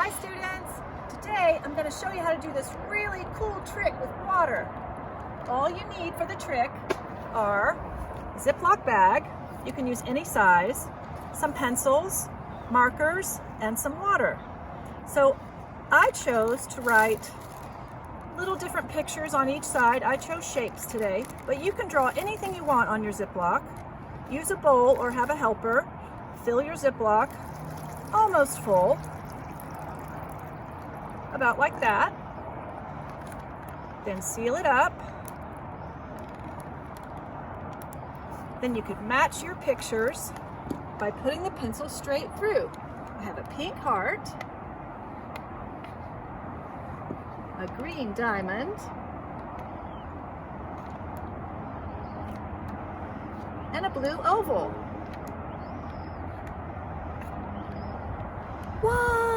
Hi students! Today I'm going to show you how to do this really cool trick with water. All you need for the trick are a Ziploc bag, you can use any size, some pencils, markers, and some water. So I chose to write little different pictures on each side. I chose shapes today, but you can draw anything you want on your Ziploc. Use a bowl or have a helper. Fill your Ziploc almost full, about like that. Then seal it up. Then you could match your pictures by putting the pencil straight through. I have a pink heart, a green diamond, and a blue oval. What?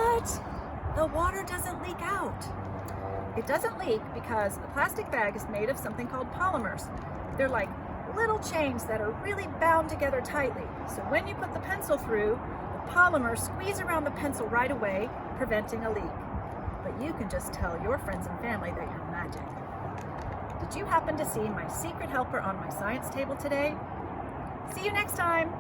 The water doesn't leak out. It doesn't leak because the plastic bag is made of something called polymers. They're like little chains that are really bound together tightly. So when you put the pencil through, the polymers squeeze around the pencil right away, preventing a leak. But you can just tell your friends and family that you're magic. Did you happen to see my secret helper on my science table today? See you next time.